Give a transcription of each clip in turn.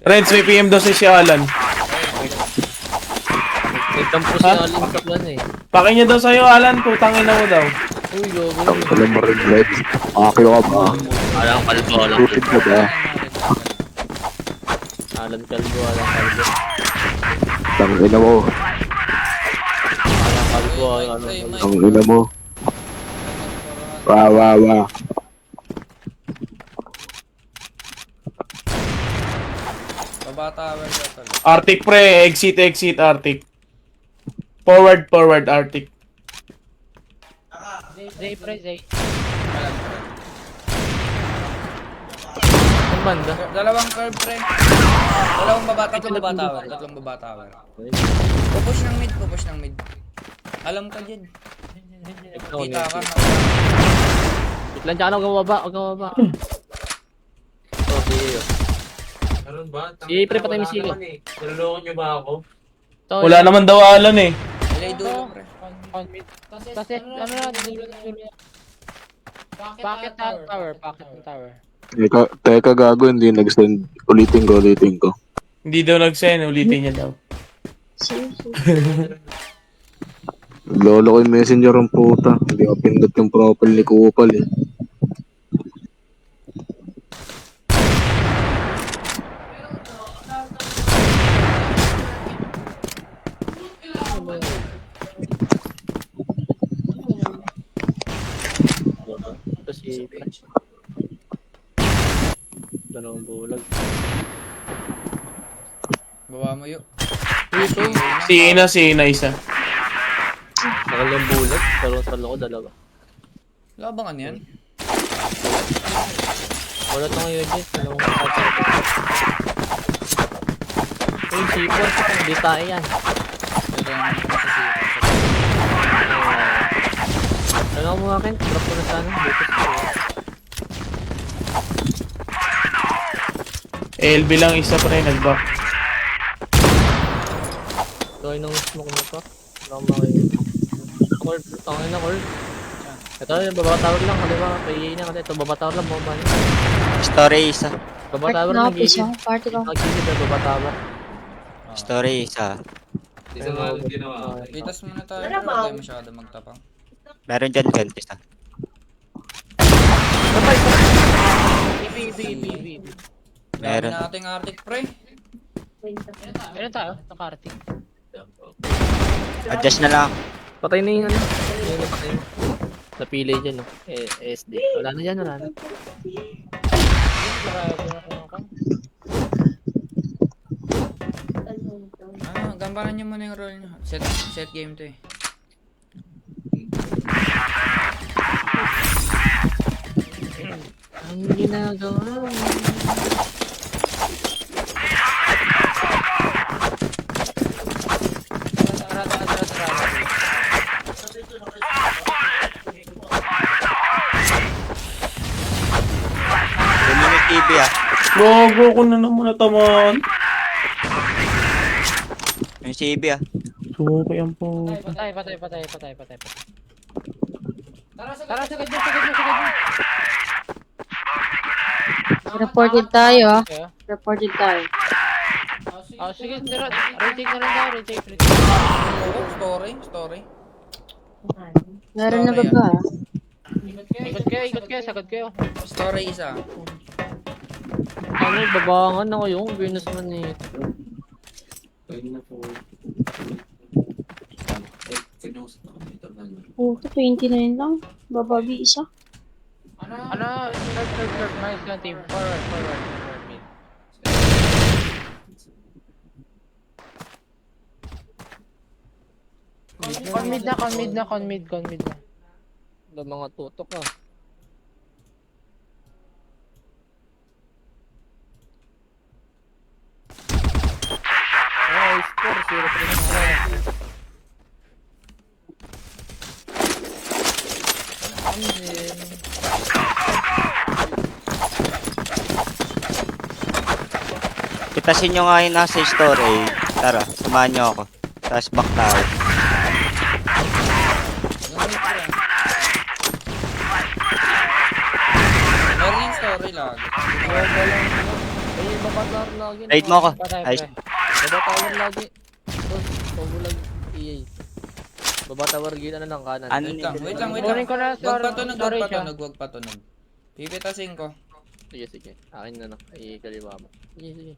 Renz, may PM daw si Alan. Nagtampo si Alan sa plan eh. Pakin niya daw sa'yo, Alan. Putangin na mo daw. Uy, logo. Alam mo rin, Red. Akil ka ba? Alang kalbo, alang Tutid ka ba? Alan kalbo, alang kalbo. Tangina mo. Alang kalbo, alang kalbo. Tangina mo. Wa. Tower ka tol. Arctic pre, exit, Arctic. Forward, Arctic. Zay, pre, Zay. Ang banda. Dalawang curve pre. Dalawang baba, tatlong baba tower. Pupush ng mid. Alam ka dyan. Kita ka na. Itlan dyan, huwag kang baba. Oh, sige. Meron ba? Si pre, patay mo sige. Naluloko niyo ba ako? Wala naman daw Alan eh. Ilay dulo pre. Kasi, ano na, dulo. Pocket tower. Teka gago, hindi nag-send. Ulitin ko. Hindi daw nag-send, ulitin niya daw. Lolo ko yung messenger ang puta. Hindi ko pindot yung profile ni Kupal eh. Ito si pre. Dalawang bulag. Baba mo yun. Si Ina isa. Nakalang bulag, pero ko dalawa. Labangan yan. Wala ito ngayon din, dalawang kapatid. Uy, sipon, hindi tayo yan. Ito yung masisipan. Ano mo akin? Drop ko na sana. LB lang isa pre, nag-back. Gawin ng smoke mo pa. Wala ko makikita. Cord, tangin na cord. Ito, yung baba tower lang, kaliwa. Payay na kasi. Ito, baba tower lang, baba niya. Story isa. Baba tower lang, gilid. Party ko. Nag-gilid na baba tower. Story isa. Isa nga lang ginawa. Itas muna tayo pero huwag tayo masyado magtapang. Meron dyan isa. B. Dami Meron. nating Arctic pre. Meron tayo, nakarting. Adjust na lang. Patay na yung ano. Yung patay na. Napili dyan, no? SD. Wala na dyan, wala na. Gambaran nyo muna yung role nyo. Set game to eh. Ang ginagawa mo. Yun yung TV ah. Gogo ko na naman natamaan. Yung TV ah. Suki ang po. Patay. Tara, sagad mo. Reported tayo ah. Reported tayo. Oh, sige, tira. Retake na lang daw, retake. Oh, story. Meron na baba ah. Ikot kayo, sagad kayo. Story isa. Ano, babangan ako yung Venus man eh. Puto, 29 lang. Bababi isa. Ano, third, nice lang team. Forward, mid. Con mid na. Wala mga tutok ah. Oh, score, 0-3 na. Kitasin nyo nga yung nasa story. Tara, samahan nyo ako. Tapos back tayo. Meron yung story lagi. Ay, babatar lagi. Raid mo ako. Patay, Ayos. pre. Baba tower lagi. Boss, combo lang. EA. Baba tower gina na ng kanan. Ano Wait lang. Kunin ko na, Wag patunog, sorry siya. wag patunog. Pipitasin ko. Sige. Akin na. EA kaliwa mo. Sige.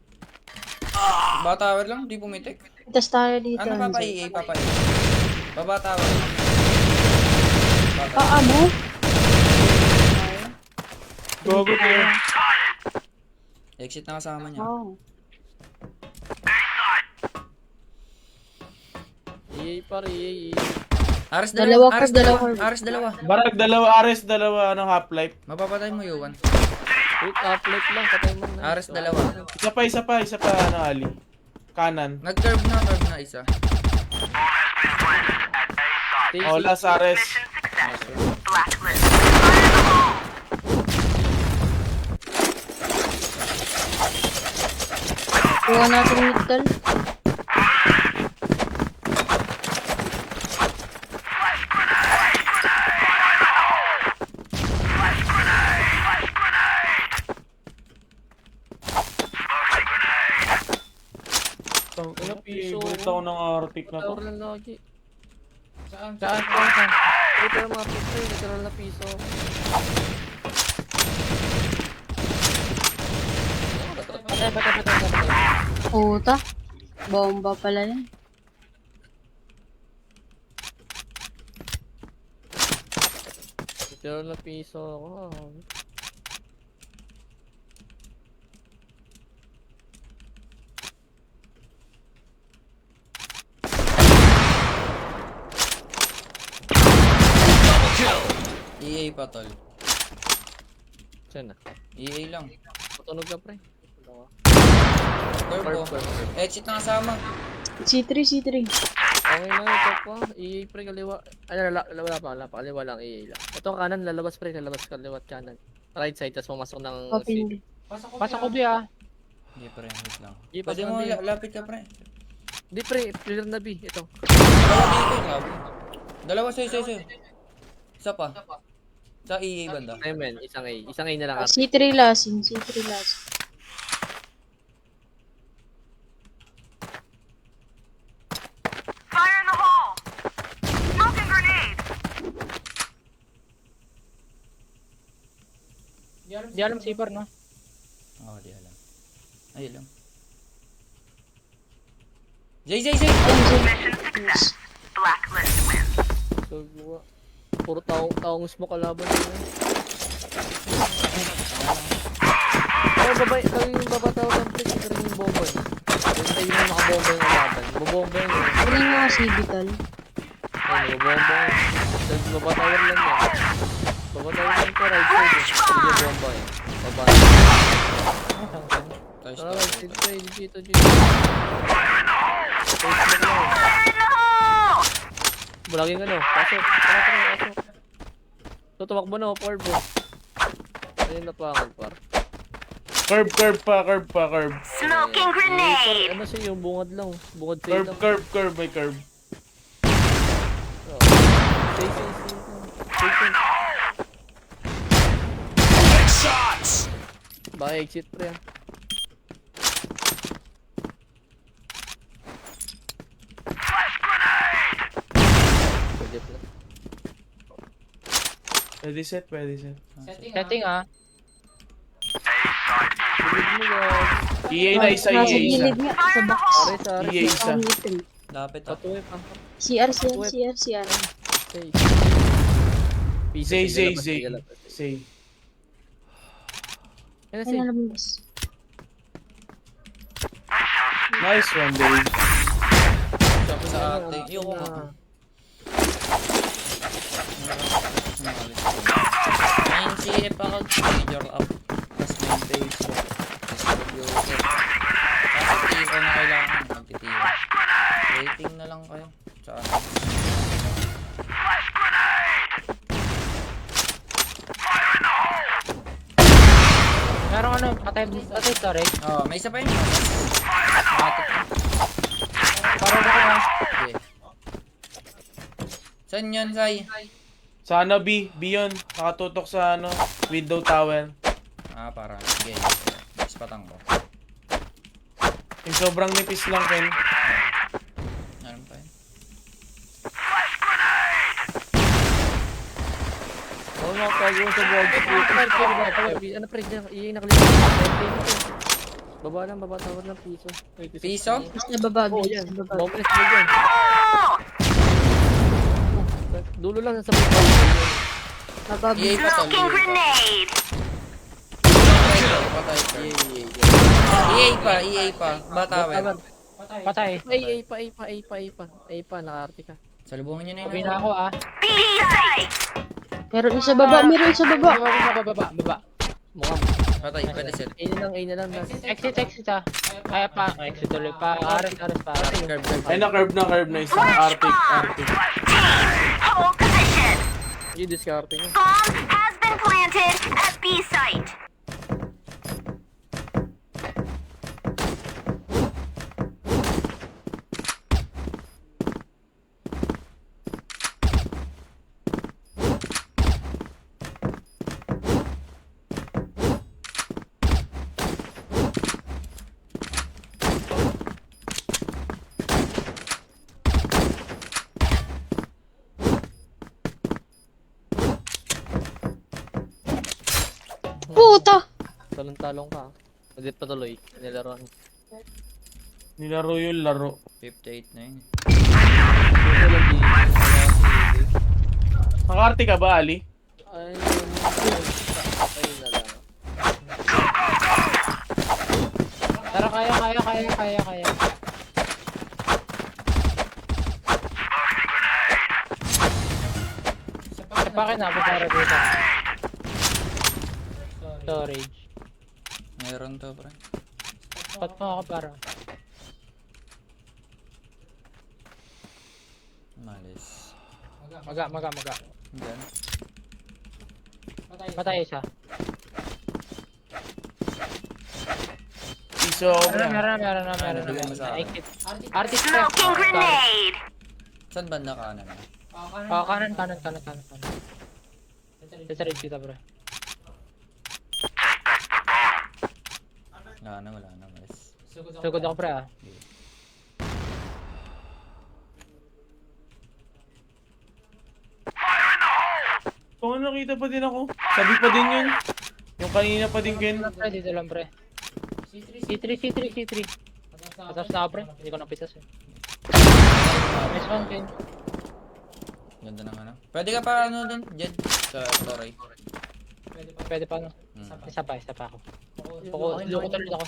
Baba tower lang, di pumitik. Itas tayo dito. Ano papa EA, papa EA? Baba tower. Ano? Gogo tayo. Exit na kasama niya. Oh. EA par, EA. Ares Dalawa, dalawa. Ares dalawa. dalawa. Ares dalawa. Barag dalawa, Ares dalawa, ano, half-life. Mapapatay mo Yuan. Wait, uplight lang. Patay mo na. Ares dalawa. Isa pa, ano, Ali. Kanan. Nag-curve na isa. Oh, last Ares. Kuha natin yung middle. Tang ina, favorite ako ng Arctic na to. Tower lang lagi. Saan? Wait, pero mga piso. Literal na piso. Patay. Puta. Bomba pala yan. Literal na piso ako. EA pa tol. Saan na? EA lang. Patunog ka, pre. Curve ko. Exit na kasama. C3. Okay na, ito pa. EA, pre, kaliwa. Wala pa. Kaliwa lang, EA lang. Ito kanan, lalabas, pre. Lalabas, kaliwa, kanan. Right side, tapos pumasok ng... Papindi. Pasok ko ba? Hindi pre, wait lang. Di, Pwede mo lapit ka pre. Di, pre, clear na B. Ito. Dalawa dito yung Dalawa sa'yo. Isa pa. Sa EA banda. Ay, men, isang A. Isang A na lang. C3 lasin. Di alam safer, no? Oo, di alam. Ay, alam. Jay! So, puro taong smoke kalaban nila. Ay, babay, yung babataw ng pre, ito rin yung bomba niya. Ay, yung nakabomba yung laban. Bobomba yun. Ano yung mga civical? Ay, bobomba yun. Tapos babataw lang yan. Babataw lang ko, right side. Sige, bomba yun. Baba. Tara, right side pre, dito. Facebook lang. Bulagin ano, pasok. Tara. Tutumakbo na, Porbo. Ayun na pa, par. Curve pa. Smoking grenade! Ano siya yung bungad lang. Bungad sa'yo lang. Curve, may curve. Safe. Baka exit pre ah. Pwede pala. Pwede set. Setting, ah. Bilid mo guys. EA na isa. Nasa gilid nga. Sa box. Sorry. EA isa. Ang item. Lapit ah. Patuwi pa. CR. Safe. Say. Ano Ay, safe? nalabas. Nice one, Dave. Sa ating. Yung ko nga. Main CF ako. Major up. Tapos main Facebook. Tapos computer. Tapos TIO na kailangan. Magtitiyo. Rating na lang kayo. Sa ano. Merong ano, patay storage. Oh, may isa pa yun. Matik na. Para na ko, Okay. Saan yun, Sai? Sa ano, B yun. Nakatutok sa ano, window tower. Ah, para. Okay. Patang ko. Yung sobrang nipis lang, Ken. Meron pa yun. Oo nga, tago sa vlog. Ano pre, iing nakalimutan. Baba lang, baba tawad ng piso. Piso? Mas nababa, Oo, guys. yan. Nababa. Bombless mo dyan. Dulo lang sa mga. Nababa. EA pa to. Patay ka. EA pa. Batawin. Patay. Ay pa, nakarte ka. Salubungin nyo na Sabi yun. na ako ah. Meron isa baba, meron isa baba. Baba. Mukhang. Patay, pwede sila. A na lang. Exit ah. Kaya pa. Exit ulit pa. Ares pa. Curve. Ay, na-curve na isa. Arctic. Yung discarte nyo. Puta! Talong-talong ka. Pwede patuloy. Nilaruan. Nilaro yung laro. 58 na yun. Nakarte ka ba, Ali? Ay, ayun na lang. Tara, kaya. Sapakin na, para dito. Storage. Meron to, pre. Pat mo ako para. Malis. Maga. Diyan. Patay isa. Piso ako na. Meron bigyan mo sa akin. Exit. Artist pa. Saan banda kanan? Oh, kanan. Sasarib kita, bro. Wala na, malis. Sugod ako, pre ah. Kung ano, nakita pa din ako. Sabi pa din yun. Yung kanina pa din, Ken. Pre, dito lang, pre. C3. Patas na ako, pre. Hindi ko napisas eh. Nice one, Ken. Ganda ng ano. Pwede ka pa ano dun, Jed? Sa Toray. Pwede pa, no? Isa pa ako. Loko tuloy ako.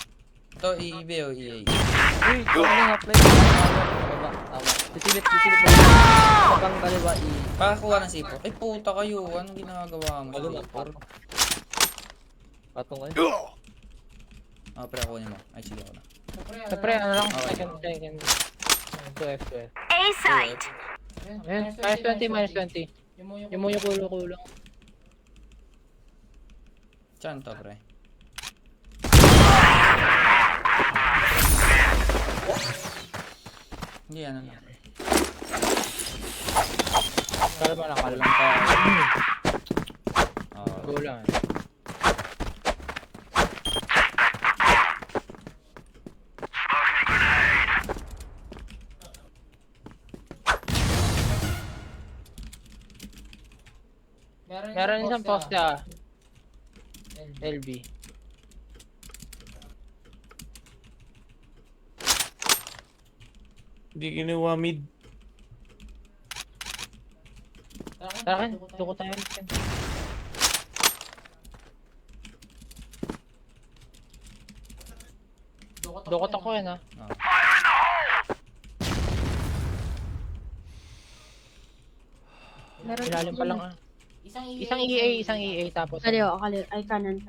Ito, EB o EA? Uy, ano nga play? Baba, tama. Sisilip mo. Pagkang kaliwa, Pakakuha ng sipo. Ay, puta kayo. Anong ginagawa mo? Wala na, patong kayo. Ah, pre, ako mo. Ay, sige ako na. So, pre, ano lang? Okay. Second. 2F. Ayun, -20. Yung mo yung kulo. Saan to, pre? Hindi, ano lang. Kalma lang. Oh, Go lang eh. Meron isang poste ah. LB. Hindi kinuha mid. Tara Ken, duko tayo. Ken. Dukot ako yan ah. Meron Ilalim pa lang ah. Isang EA tapos. Kaliwa. Ay, kanan.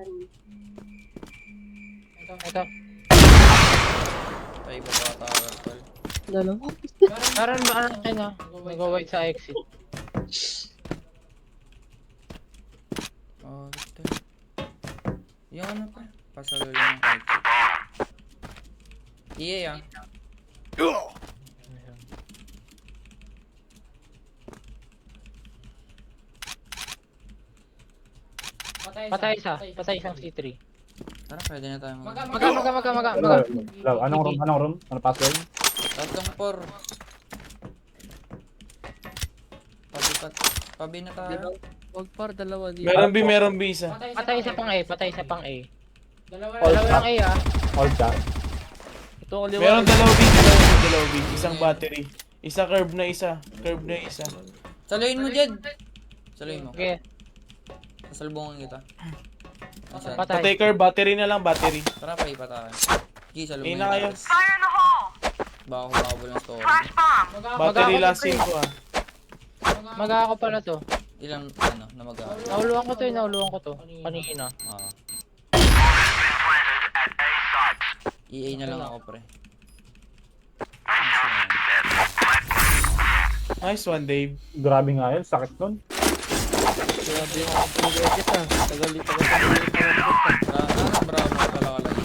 Ito. ay, baba tower, tol. Dalawa. Meron ba ano Ken ah? Nag-wait sa exit. Oh, ito. Yung ano pa? Pasalo lang ng exit. EA ah. Patay isang C3. Tara, pwede na tayo mag... Anong room? Ano password? Tatlong 4. Pabi na tayo. Wag par, dalawa dito. Meron B isa. Patay isa pang A, patay isa pang A. Dalawa Dalawang A ah. All chat. Ito kaliwa. Meron dalawa B. Isang battery. Isa curve na isa. Saluhin mo, Jed. Saluhin mo. Okay. Sasalubungan kita. Asan? Patay. Patay curve, battery na lang, battery. Tara, paipa tayo. Sige, salubungin Na kayo. Baka kumabol ng story. Battery last scene ko ah. Mag-ako pala to. Ilang, na mag-aaral. Nauluan ko to. Kanina. EA na lang ako, pre. Nice one, Dave. Grabe nga yun, sakit nun. Grabe yung pag-edit ah. Tagal. Bravo ka pala ka lang.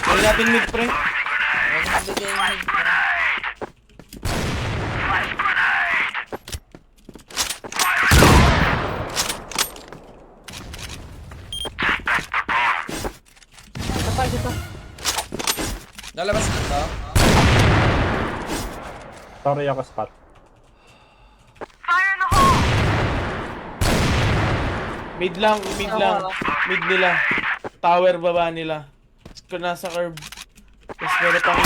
Kaya natin mid, pre. Huwag magbigay yung mid, pre. Lalabas na to? Sorry ako spot. Mid lang. Mid nila. Tower baba nila. Kung nasa curve. Tapos meron pang...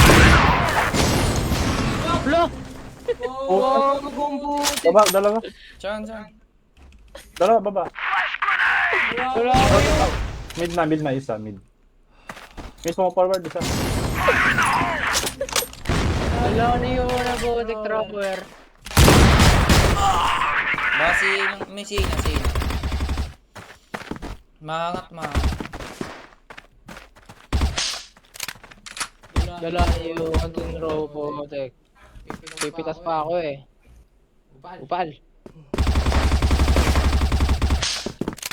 Baba, dalawa. Saan? Dalawa, baba. Mid na isa, mid. Case mo forward, isa. Wala na yung nag-utik dropper. Basi lang, may sina. Mahangat. Wala na yung ating robotic. Pipitas pa ako eh. Upal.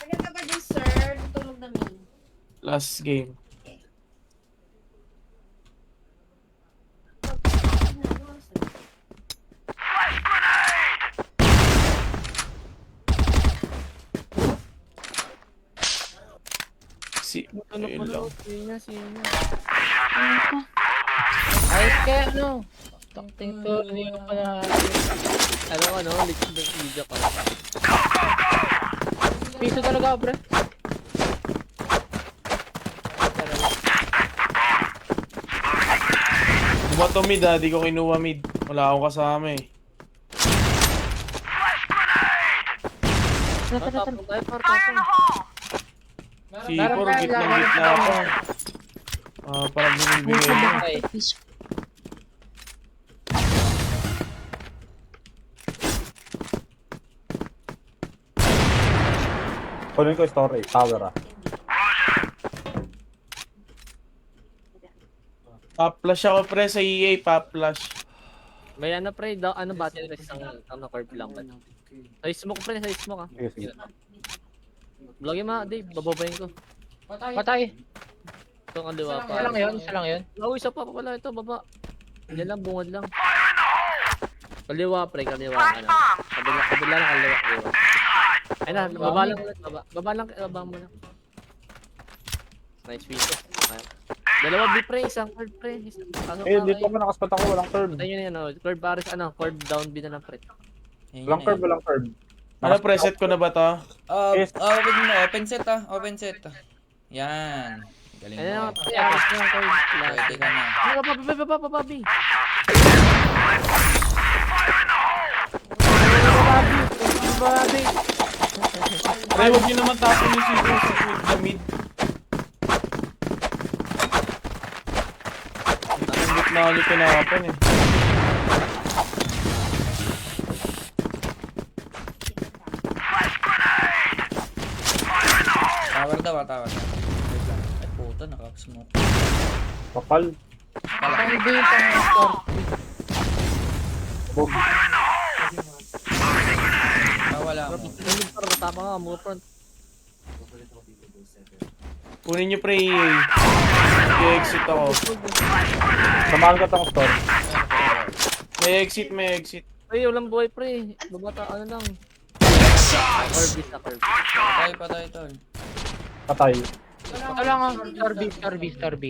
Maganda ba din, sir? Tulog na mi. Last game. Ayun lang. Sino. Ayos kaya ano? Tangting to, hindi ko pa na... Likod ng video ko. Piso talaga, pre. Bumato mid ah, di ko kinuha mid. Wala akong kasama eh. Tapos tayo par. Si Por, gitna ako. Parang binibigay mo. Okay. Kunin ko story, tower ah. Pa-flash ako pre sa EA, pa-flash. May ano pre, battery rest ang curve lang. Sa smoke pre, sa smoke ah. Sige. Vlogin mo, Dave, bababayin ko. Patay. Ito ang kaliwa pa. Isa lang yun. Isa pa pala ito, baba. Diyan lang, bungad lang. Kaliwa pre, kaliwa. Kabila lang, kaliwa. Ay na, baba lang ulit, baba mo lang. Nice video. Dalawa B pre, isang curve pre. Dito ako nakaspot ako, walang curve. Patayin nyo na yan, curve pares, curve down B na lang pre. Walang curve. Ano, preset ko na ba to? Open set. Yan. Galing Ayun mo. na, pares na yung curve. Pwede ka na. Baba B. Baba B. Pre, huwag nyo naman tapon yung sequence sa mid. Ang gitna ko yung pinakapan eh. Tower. Wait lang. Ay puta, nakasmoke. Kapal. Patay din pang score. Wala mo. Tama nga, move front. Kunin nyo pre EA. I-exit ako. Samahan ka tong store. May exit. Ay, walang buhay pre. Babata, lang. Curve is na curve. Patay tol. Patay. Ito lang ako. Store B.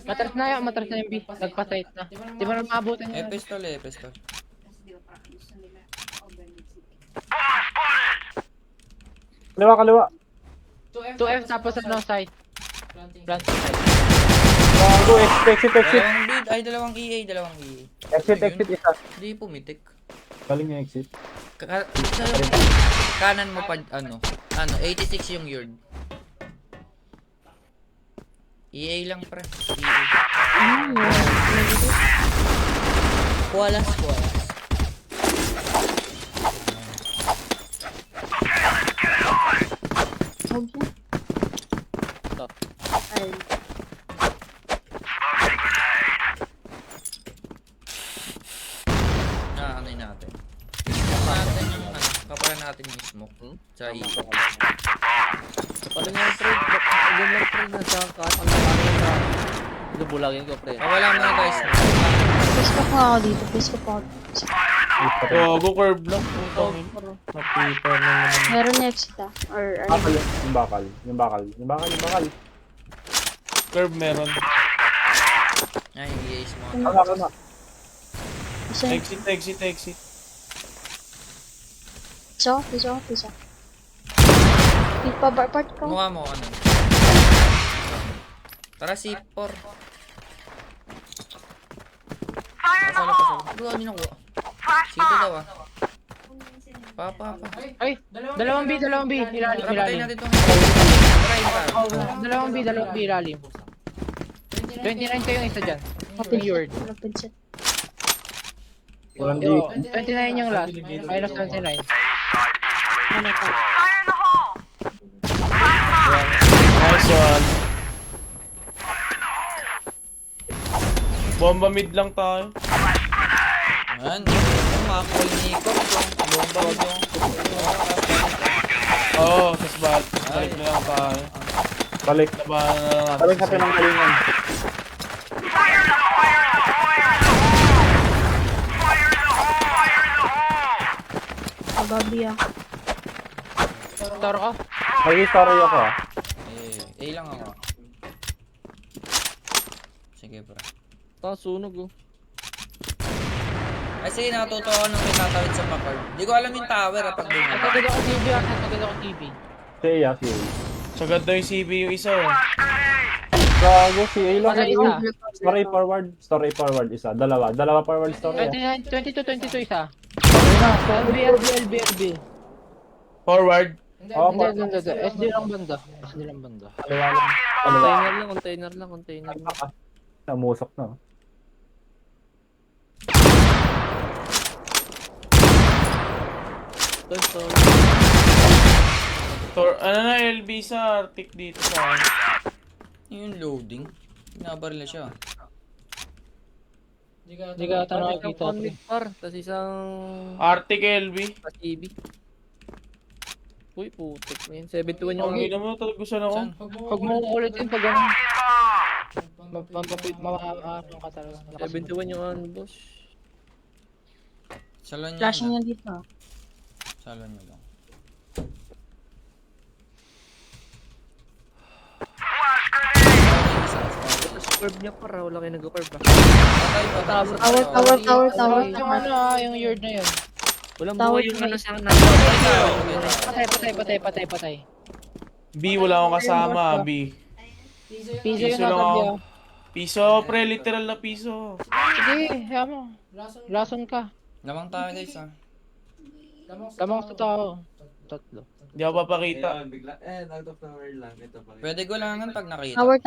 Matras na yung B. Nagpa-site na. Di ba na maabutan yun? Pistol. Kasi di ba parang gusto nila overload city. Kaliwa. 2F tapos ano site. Plant site. Bago, exit. Dalawang mid, ay dalawang EA. Exit isa. Hindi pumitik. Galing yung exit. Kanan mo pa, 86 yung yard. EA lang pre. EA. Kualas. Ay, Ano yun natin? Kapalan natin yung smoke. Sa EA. Paano nga yung trade? Ganyan lang trade na sa katang na lubulagin ko, pre. Wala mo na guys. Please pa po ako dito. Please pa po ako. Go curve lang. Putangin. Napiper na naman. Meron na exit ah. Or ano. Bakal. Yung bakal. Curve meron. Ay, EA smoke. Tama. Isa. Exit. Isa. Ipa part ko. Mukha mo, Tara, C4. Pasalo. Ano nakuha? Sito daw Pa. Ay, dalawang B. Ilalim. Tara, patayin natin itong Tara, yun. Dalawang B, ilalim. 29 kayong isa dyan. Yard. Walang D. 29 yung last. Minus 29. Ano pa? Nice one. Bomba mid lang tayo. Ayan, makakuha ni Nico. Bomba ito. Oo, tas balik na lang tayo. Balik. Labanan na lang natin. Balik sa pinanggalingan. Magabi ah. Toro ka. Mag-story ako ah. A lang ako. Sige, bro. Sunog, oh. Ay, sige, natuto ako nung may tatawid sa Packard. Hindi ko alam yung tower pag doon. Natagad ako TV. Si A. Sagad daw yung CB yung isa. Gago, si A lang. Patay isa. Story forward isa. Dalawa forward story ah. 22 isa. LB. Forward. Hindi. SD lang banda. Kaliwa lang. Container lang. Namusok na. Ano na LB sa Arctic dito sa akin. Yung loading. Binabaril na siya. Hindi ka tanong dito. Tapos isang Arctic LB. CB. Uy, putik na yun. 71 yung Ang ina mo, talagusan ako. Saan? Huwag mo ulitin pag gano'n. Mawakapang ka talaga. 71 yung boss. Salon niya. Flashing niya dito ah. Salon niya lang. Curve niya para. Wala kayo nag-curve ba? Tower. Yung yung yard na yun. Walang Tawag buhay yung na- ano siyang Patay. B, wala akong kasama. B. Piso yung Piso lang natabi ako. Piso, pre. Literal na piso. Sige, kaya mo. Lason ka. Lamang tayo guys ah. Tamang sa tao. Tatlo. Hindi ako papakita. Out of nowhere lang. Ito pa rin. Pwede gulangan pag nakita. Tower.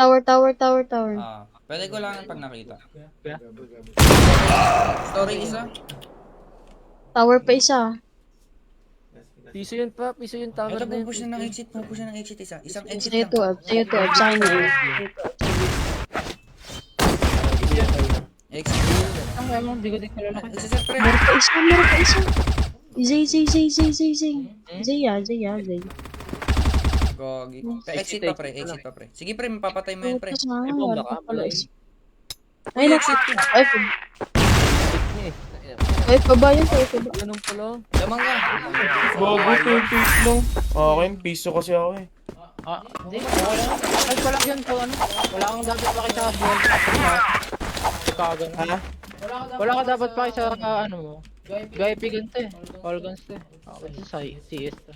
Pwede gulangan pag nakita. Story isa. Tower pa isa. Piso yun pa. Piso yung tower Ito, na yun. pupush na ng exit. isa. Isang exit Sa'yo lang. to, Sign in. Exit. Ang kaya mo, hindi ko din kilala. Isa pre. Meron pa isa. Zay. Zay. Gogi. Exit pa pre. Sige pre, mapapatay mo yun pre. May bomba ka? Wala eh. Ay, Exit. Ay, Exit niya eh. Ay, baba yun sa'yo, baba. Ganun pala. Lamang ka. Bago to yung piso. Okay, piso kasi ako eh. Hindi, wala lang. Ay, wala yun po, ano. Wala kang dapat pakita sa ball. Kagano. Ha? Wala ka dapat pakita sa, ano mo. VIP ganito eh. All guns to eh. Okay, sa CS to.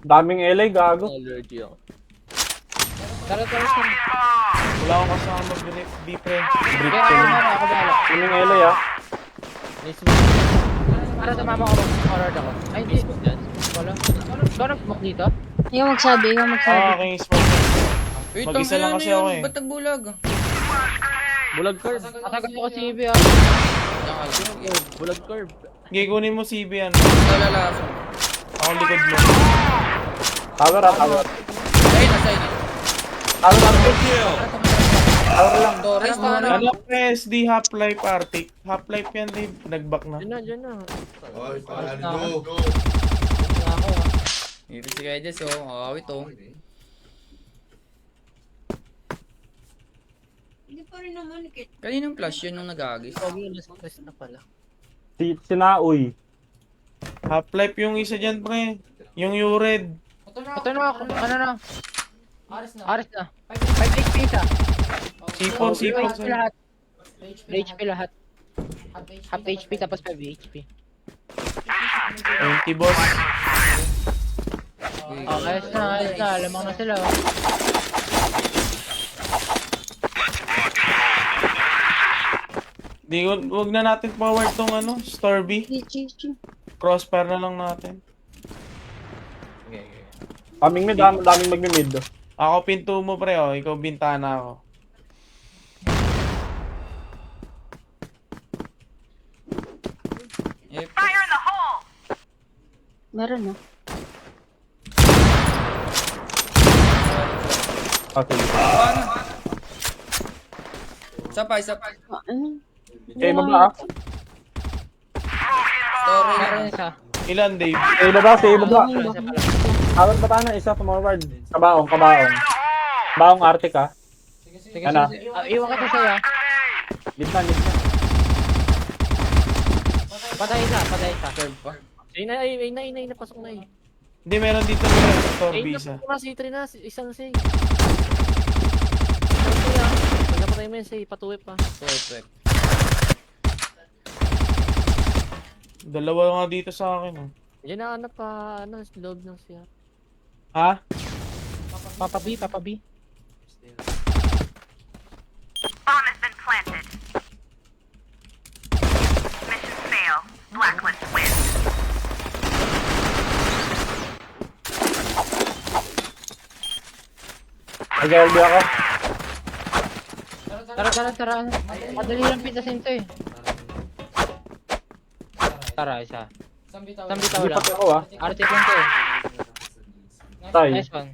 Daming LA, gago. Allergy ako. Tara, tara, tara. Wala akong kasama mag-brief. Di pre. Brief Kaya ko ako lang. na, ako bala. Daming LA, ah. Mismo. Para sa mama ko, mag-forward ako. Ay, hindi. Mismo dyan. Wala. Ikaw nag-smoke dito? Ikaw magsabi, ikaw magsabi. Okay, smoke. Uy, Mag-isa lang kasi ako eh. Ba't nagbulag? Bulag curve. Atagan ko si CB ah. Bulag curve. Sige, kunin mo CB yan. Lalalaso. Ako likod mo. Tower, ah, tower. Ay, nasa inyo. Tower, ah. Tower lang. Torres, paano? Ano PSD Half-Life Arctic? Half-Life yan, Dave. Nag-back na. Dyan na. Oy, paano Na go? ako ah. Ipin si Kaides, oh. Awit, oh. Hindi pa rin naman kit. Kaninang flash yun nung nag-agis? Pogi yung last na pala. Si Naoy. Half-Life yung isa dyan, pre. Yung U-Red. Ito na ako. Ano na? Aris na. 5 HP isa. C4, C4. HP lahat. HP lahat. Half HP tapos 5 HP. 20, boss. Okay, ayos na. Lamang na sila. Oh. Di, wag na natin forward tong ano, Storby. Chi. Crossfire na lang natin. Kaming mid, ah. Daming magmi-mid. Ako pinto mo, pre, oh. Ikaw bintana ako. Yep. Meron na. Ah, sige. Paano? Sapay. Ano? Eh, baba, ah. Story na. Meron isa. Ilan, Dave? Eh, baba, si baba. Meron isa pala. Tower, baba na. Isa, forward. Kabaong. Baong Arctic, ah. Sige, Ano? sige. Iwan kita sa'yo ah. Gitna. Patay isa. Curve pa. Ay na, pasok na eh. Hindi, meron dito meron sa Storby Ay, isa. C3 na, isang say. Isang say ah. Pag napatay mo yung say, patuwip pa. Perfect. Dalawa nga dito sa akin, oh. Diyan na hanap pa, ano, sa loob ng siya. Ha? Papa B. Nag-LB ako. Tara. Madali lang pitasin to eh. Tara, isa. Sambitaw lang. Lipat ako, ah. Arctic lang to eh. Tay. Nice one.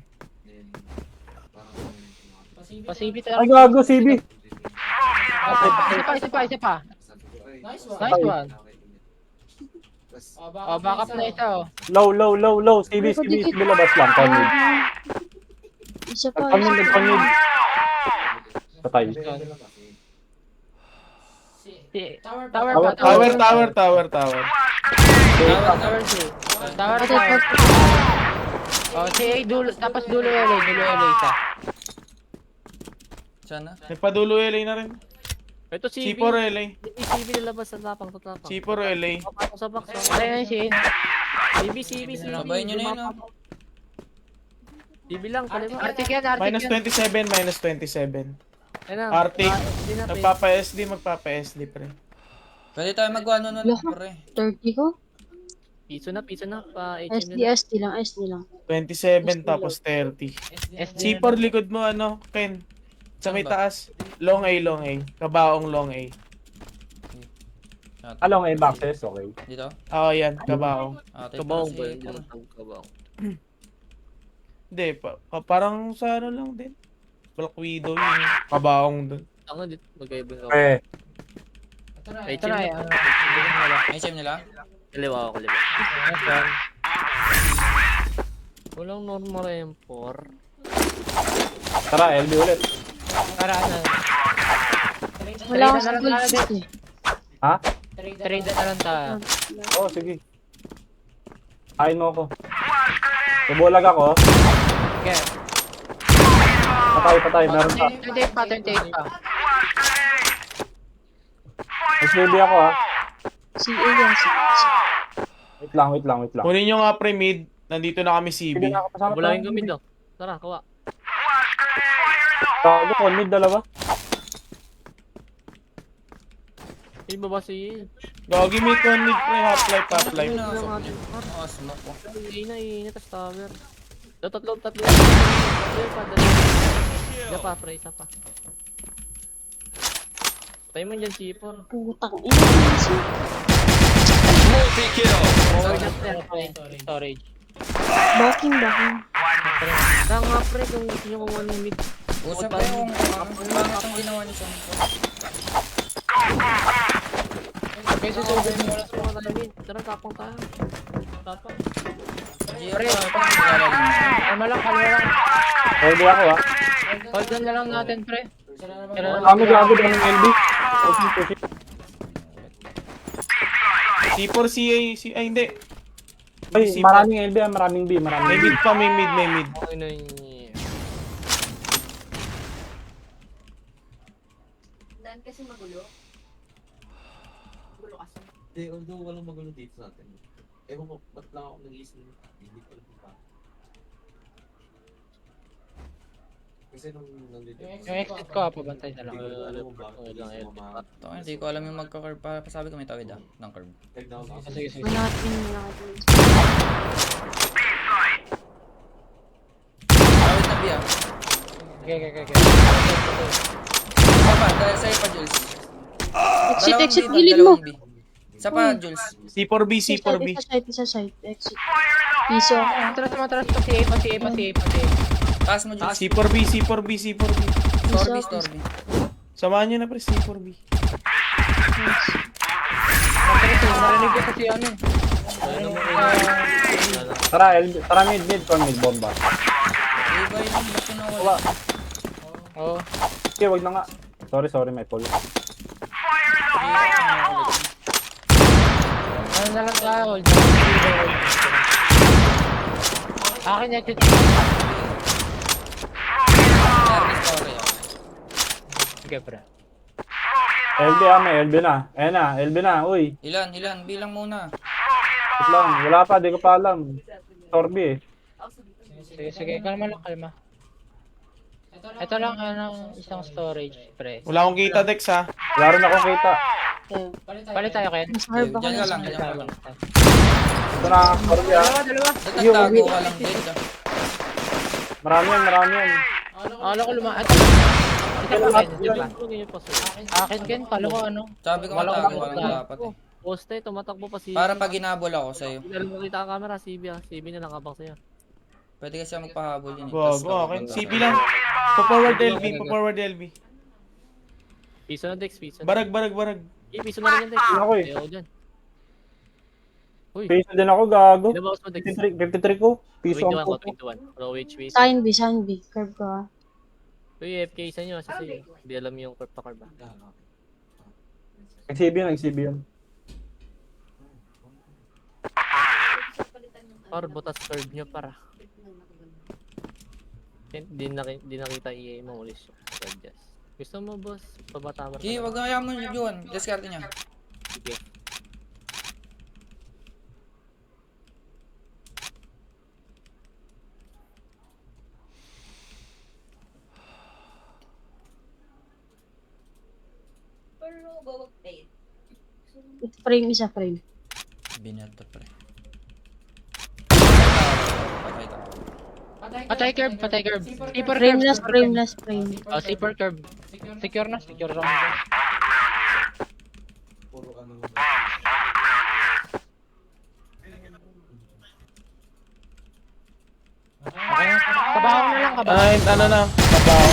Pasibit lang. Ay, gago, CB. Isa pa. Nice one. Oh, backup na isa oh. Low. CB labas lang. Pamid. Isa pa. Pamid. Patay. Tower pa. Tower. Tower 2. Tower. Oh, si A dulo, tapos dulo LA isa. Sana. Nagpadulo LA na rin. Ito CB. C4 LA. CB nilabas sa tapang. C4 LA. Papasok sa box. Patay na si A. CB. Sabayin nyo na yun, oh. CB lang, kaliwa. Arctic yan. Minus 27. Ayun na. Arctic. Hindi na, pre. Magpapa-SD, pre. Pwede tayo mag-ano na lang, pre. 30 ko? Piso na. Pa SD lang. 27 tapos 30. C4 likod mo, ano, Ken. Sa may taas. Long A. Kabaong long A. Along A boxes, okay. Dito? Oo, yan. Kabaong. Kabaong ba yun? Kabaong. Hindi, parang sa ano lang din. Black Widow yun. Kabaong dun. Ang dito, magkaiba ka. Eh, Tara, May shame nila? Kaliwa ako. Walang normal M4. tara, LB ulit. Tara na. Wala akong sa gold chest eh. Ha? Trade na lang tayo. Oo, sige. Kain mo ako. Tubulag ako. Okay. Patay. Meron pa. 28 pa, 28 pa. SUV ako ha. CA yan, CA. Wait lang. Kunin nyo nga pre mid. Nandito na kami CB. Sige na ako kasama. Bulangin ko mid, oh. Tara, kawa. Gago, con mid dalawa. Yung baba si... Gagi mid con mid pre. Half-life. Smoke ko. Init, tas tower. Tatlo. Tatlo pa, dali. Isa pa, pre, isa pa. Patay mo dyan, C4. Putang ina. Kasi. Storage. Backing. Tara nga, pre, kung gusto nyo kung ano yung mid. Usap pa yung pangit ang ginawa niyo sa mga. Okay, susunod mo. Wala sa mga tayo mid. Tara, tapang tayo. Tapang. Pre, pangit. Kalma lang. Hold ako ha. Hold on na lang natin, pre. Kami gago doon ng LB. Pushing. C4 CA. Ay hindi. Ay, maraming LB ha. Maraming B. May mid pa. May mid. Okay na yun. Dan kasi magulo. Magulo kasi. Hindi, although walang magulo dito sa atin. Ewan ko, ba't lang ako nag-iisip? Hindi ko alam pa. Kasi nung nandito. Yung exit ko, pabantay na lang. Hindi ko alam kung bakit lang, hindi sumama. Hindi ko alam yung magka-curve pa. Pasabi ko may tawid ng curve. Nag-down ako. Sige. Malapin na ako. Tawid na biya. Okay. Sa'yo pa, Jules. Exit, gilid mo. Isa pa, Jules. C4B. Isa side. Exit. Piso ako. Matras pa, CA pa. Taas mo, Jules. C4B. Storby. Samahan nyo na pre. C4B. Marinig ko kasi ano eh. Tara mid. Con mid. Bomba. Iba yun, ba't yun nawala? Oo. Okay, wag na nga. Sorry, may pull. Ano na lang tayo, hold. Akin exit. Sige, pre. LB may LB na. Ayan na, LB na. Uy, Ilan? Bilang muna. wait lang. Wala pa, di ko pa alam. Sorby eh. Sige. Kalma. Ito lang, isang storage, pre. Wala akong kita Dex ha. Wala rin ako kita. Palit tayo, Ken. Mas hard ako Diyan na ka lang. Ito na, Sorby ah. Nagtago ka lang din. Marami yan. Akala ko ito Akin, Ken, kala ko ano. Sabi ko matago ka lang dapat eh. Poste, tumatakbo pa si... Para pag ginabol ako sa'yo. Hindi na makita ang camera, CB ah. CB na nakabang sa'yo. Pwede kasi magpahabol yun eh. Gago okay. CB lang. Pa-forward LB. Piso na Dex, piso na. Barag. Piso na rin yan Dex. Ako eh. Ayaw dyan. Uy, Piso din ako, gago. inabawas mo Dex. 53 ko. Piso ang 21 ko, puto. 21. Low HP. Sign B. Curve ko ha. Uy, FK sa inyo kasi sa'yo. Hindi alam yung curve to curve ba. Nag-CB yun. Or butas curve nyo para. Di nakita EA mo ulit siya. Adjust. Gusto mo boss? Pabatama Sige, wag na mo yun. Discard niya. Sige. Pero bawag paid. Isa frame. Binato pre. Patay curve. Super Frameless. Oh, super curve. Secure lang. Puro ano. Okay. Kabaho na lang, Ay, ano na. Kabaw.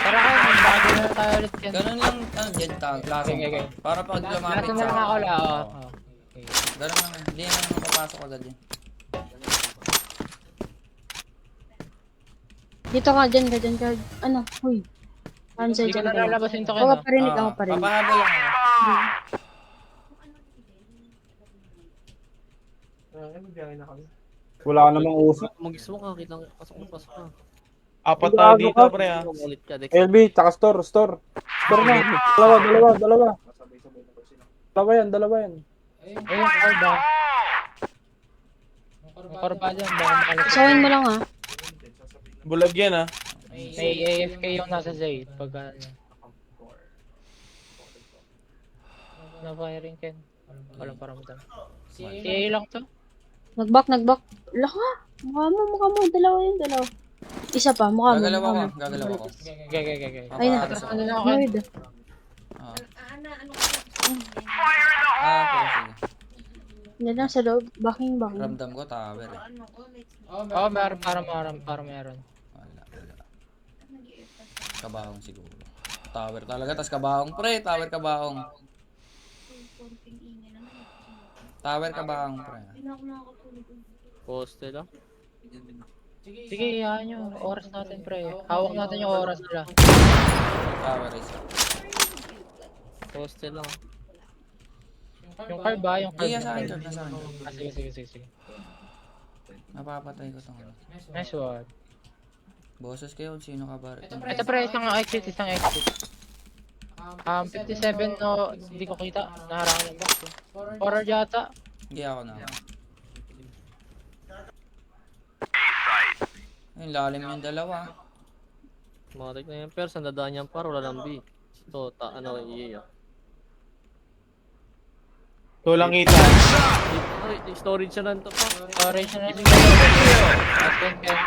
Tara kayo, magbago na tayo ulit yan. Ganun lang, jet tag, klase. Okay. Para pag lumapit Nasa na lang ako la. Ganun lang, hindi na naman papasok agad yun. Dito ka, dyan ka, dyan ka. Ano? Huy. Pansay, Hindi ko dyan ka. nalalabasin to, Ken, Ako ah. parinig, ako parinig. Papahabol lang ako. Wala ka namang usap. Mag-guess mo ka, kitang pasok ka. Apat tayo Gago dito, ka. pre, ah. Ulit ka, Dex. LB, tsaka store. Store na. Dalawa. Dalawa yan. Ayun, card ah. Yung korba dyan, baka makalas. Isawin mo lang ha. Bulag yan, ah. May AFK yung nasa Zay. Pagka ano. Na-firing, Ken. Walang paramdam. CA lang to. Nag-back. Laka. Mukha mo. Dalawa yun, dalawa. Isa pa, mukha mo. Gagalaw mukha ako. mo. Gagalaw ako. Gagagagay. Ay, Papahalos ako. Ano na ako, Ken? Lord. Ah, Ano ko? okay, sige. Yan lang sa loob. Backing. Ramdam ko tower eh. Ano ko? Let's Oo, meron. Para meron. Wala. Kabahong siguro. Tower talaga, tas kabahong pre. Tower kabahong. konting ingay na naman. Tower kabahong pre. Hindi na ako nakakatulog. Poste lang. Sige, iyahan nyo. Oras natin, pre. Hawak natin yung oras nila. Tower isa. Poste lang. Yung card ba? Yung card. Iya sa akin, George. Nasa akin. Ah, sige. Napapatay ko tong ano. Nice one. Boses kayo, sino ka ba? Ito pre, isang exit. 57 no, hindi ko kita. Naharangan yung box. Horror yata. Hindi ako na. Ayun, lalim yung dalawa. Matik na yan, pero saan dadaan yan par, wala lang B. Ito, iya. Tulang kita. Ay, storage na lang to pa. Storage na rin. Ken.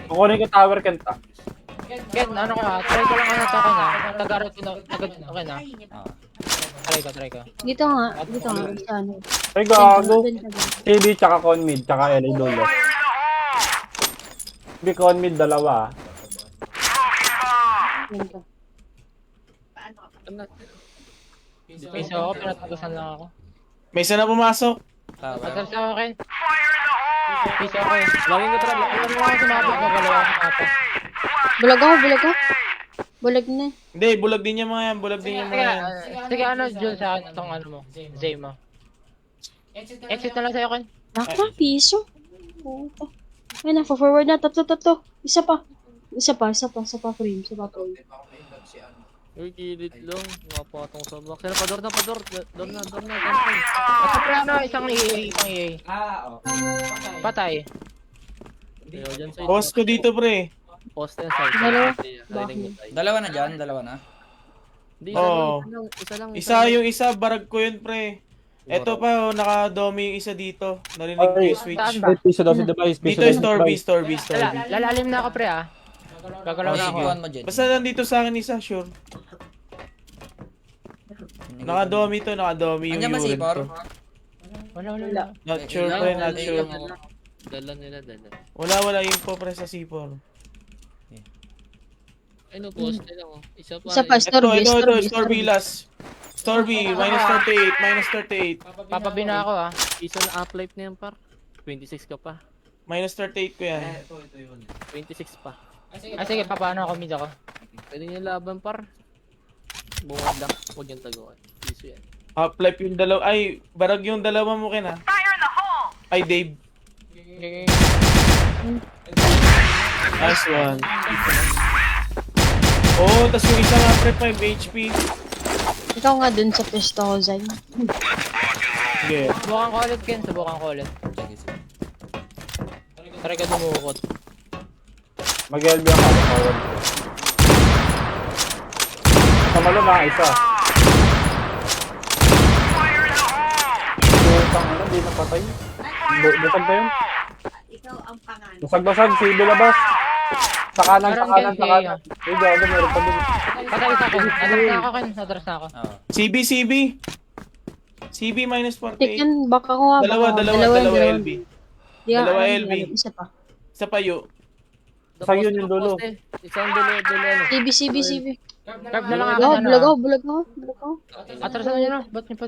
Kukunin ko tower, Kenta. Ken, ano ka? Try ko lang ano to ka na. Tagarot ko na. Okay na. Ah. Try ko. Dito nga. Sa ano. Ay, gago. Dun ka. CB, tsaka con mid, tsaka LA dulo. CB, con mid, dalawa. Yan ka. Piso ako, pinatabasan lang ako. May isa na pumasok. Tower. Atras ako, Ken. Piso ako eh. Laging ko try. Ano ako sumabot? Magalaw ako sumabot. Bulag ako. Bulag na. Hindi, bulag din yung mga yan. Sige, ano, Jun, sa akin itong ano mo. Zay mo. Exit na lang sa'yo, Ken. Naka, piso. Puta. Ay na, forward na. Tatlo. Isa pa, frame. Uy, kilit lang. Mapatong sa box. Sino, pador na. Door na. At siyempre ano, isang EA. Patay. Ayaw dyan sa Post ko dito, pre. Poste yan sa Dalawa. Rinig mo tayo. Dalawa na dyan, dalawa na. Hindi, Oo. isa lang. Yung isa, barag ko yun, pre. Eto pa, nakadomi yung isa dito. Narinig ko yung switch. Saan ba? Ay, piso daw si device. Dito yung store B. Lalalim na ako, pre, ah. Gagalaw na ako. Ikuan mo dyan. Basta nandito sa akin isa, sure. Nakadomi yung Andiyan ba si urine Por? ko. Wala. Not sure, pre, not sure. Dala nila. Wala yung po, pre, sa C4. Ay, no, poste lang. Isa Isa pa, store B. Store B last. Store B, -38. Papabina ako, ah. Isa na up-life na yan, par. 26 ka pa. -38 ko yan. Ito yun. 26 pa. Ah, sige, papaano ako, mid ako. Pwede niya laban, par. Bungad lang. Huwag yung taguan. Piso yan. Half-life yung dalawa. Ay, barag yung dalawa mo, Ken, ha? Ay, Dave. Nice one. Oh, tas yung isa nga, pre, 5 HP. Ikaw nga dun sa pwesto ko, Zay. Sige. Subukan ko ulit, Ken. Subukan ko ulit. Try ka dumukot. Mag-LB ako, forward. Kamalo na, isa. Putang ano, di napatay. Basag na yun. Ikaw ang pangalan. Basag, CB labas. Sa kanan. Meron, Ay, gago, meron pa din. Patay sa akin. Atras na ako, Ken. Atras na ako. Oo. CB. CB -48. Tikan, baka ko nga. Dalawa LB. Di ka, Dalawa ano, LB. Isa pa. Sa payo. Sa'yo yung dulo. Isang dulo. CB. Curve na lang Bulag ako ako, sana. bulag ako, bulag ako, bulag ako. Atrasan na nyo na. Ba't nyo pa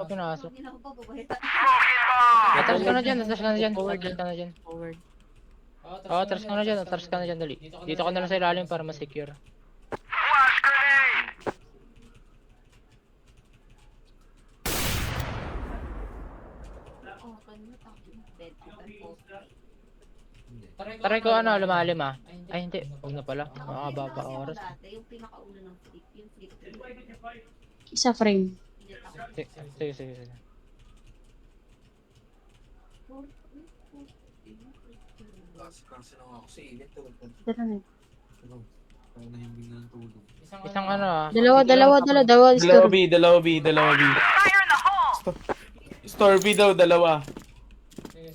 pinasok? Atras ka na dyan, atras ka na dyan. Atras ka na dyan. Oo, atras ka na dyan, atras ka na dyan, dali. Dito ka na lang sa ilalim para mas secure. Try ko ano, lumalim ah. Ay hindi, huwag na pala. Makakaba pa oras. Yung pinakauna ng flip, yung flip. Isa frame. Sige, sige, sige. Tara na. Isang ano ah. Dalawa, Dalawa store. B, dalawa B, dalawa B. Store B daw, dalawa.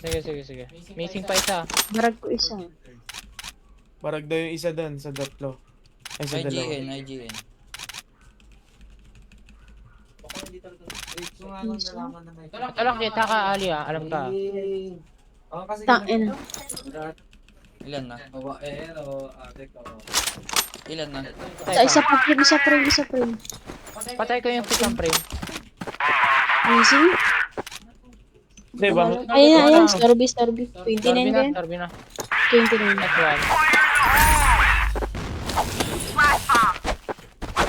Sige, sige, sige. Missing pa isa. Barag ko isa. Barag daw yung isa doon sa tatlo. Ay, sa dalawa. IGN. Ito lang kita ka, Ali ah. Alam ka. Tangin. Ilan na? Ilan na? Isa pa frame, isa frame, isa frame. Patay ko yung pitang frame. Easy. Hindi ba? Ayun, store B. 29 Tarbi ba na, yun? tarbi na. 29. Next one.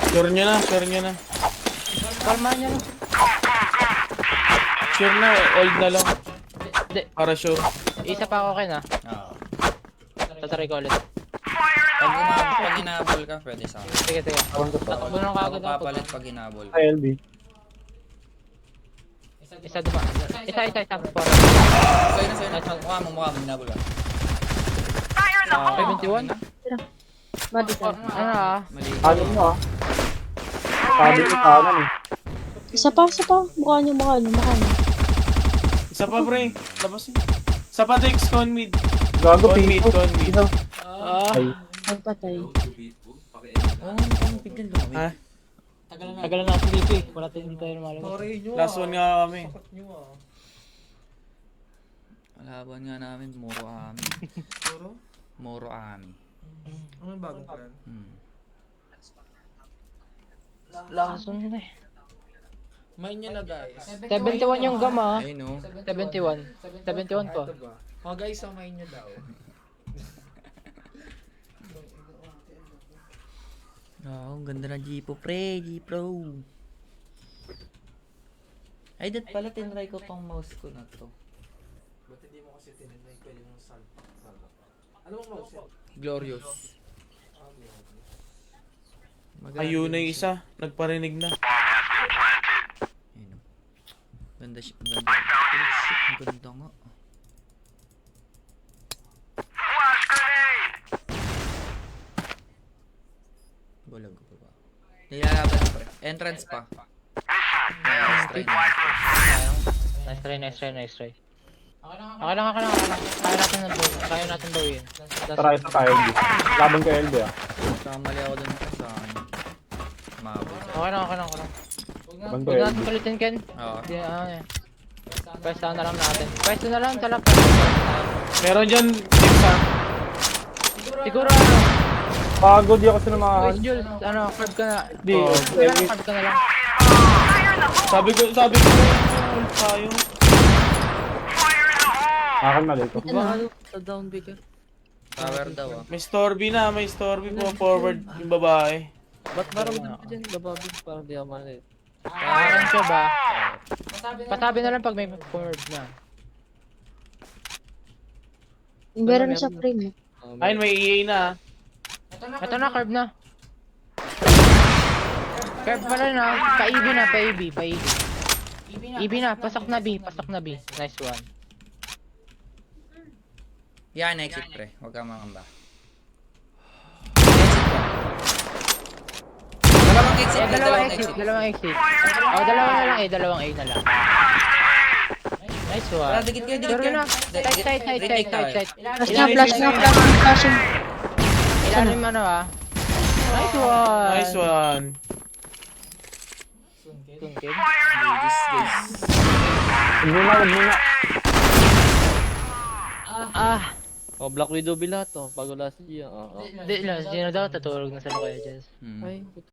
Sure nyo na, sure nyo na. Kalmahan nyo na. Sure na, old na lang. Hindi. Para sure. Isa pa ako kin ah. Oo. Tatry ko ulit. Pag hinabol ka, pwede sa akin. Sige, sige. Tatakbo na Ako kagad ako. papalit pag hinabol. Sa LB. Isa duma. Isa. Para. Sa'yo na. Mukha mo, hinabol ka. 71? Body ka. Ano ah? Mali. Ano mo ah? Sabi ko kanan eh. Isa pa. Mukha nyo. Isa pa, pre. Labas yun. Isa pa, Dex, con mid. Gago, Con mid, pinto. con mid. Ay, Magpatay. Ha? Tagalan natin dito eh. Wala tayo hindi tayo lumalabas. Last one nga kami. Laban nga namin, Moro Ami. Ano yung bagong plan? Lason na eh. Main nyo na guys. 71 yung gam ah. Ayun no. 71. 71 pa. Mga guys, sa main nyo daw. Oo, ang ganda ng G-Pro, pre. G-Pro. Ay, dat pala, tinry ko tong mouse ko na to. Ba't hindi mo kasi tinanay ko yung salpak? Ano mo mouse yan? Glorious. Ayun na yung isa. Nagparinig na. Ayun o. Ganda siya. Ganda. Oh, shit, ang ganda nga. Bulag ko pa ba? Nilalaban na pre. Entrance pa. Nice try. Nice try. Okay lang. Kaya natin bawin. try ito tayo LB. Laban ko LB ah. Kamali ako dun sa ano. Mabot. Okay lang. Laban ko Huwag LB. natin palitin, Ken. Oo. Hindi, eh. Pwesto na lang natin. Pwesto na lang, talap. Meron dyan, Dex, ha? Siguro ano, Pagod di ako sinamahan. Boys Jules, ano, curve ka na. Di, Curve ka na lang. Sabi ko ult tayo. Akin mali ko. Ano? Sa down B ka. Tower daw ah. May store B po forward yung babae. Ba't marami na dyan? Gababi, parang di ako malit. Parang siya ba? Pasabi na lang pag may curve na. Meron na sa frame. Ayun, may EA na, ha? Ito na, curve na. Curve pala na. Pa-EB na, pa-EB. EB na, pasok na B. Nice one. Yan, exit pre. Huwag kang mangamba. Exit pa. Dalawang exit. Dalawang exit. Oh, dalawa na lang dalawang A na lang. Nice one. Wala, dikit kayo. Sure na. Tight. Flash na. Ilalim ano ah. Nice one. Nice one. Tungkin. Huwag muna. Oh, Black Widow bila to. Bago last year. Di lang, sino daw tatulog na sa Kuya Jess. Hmm. Ay,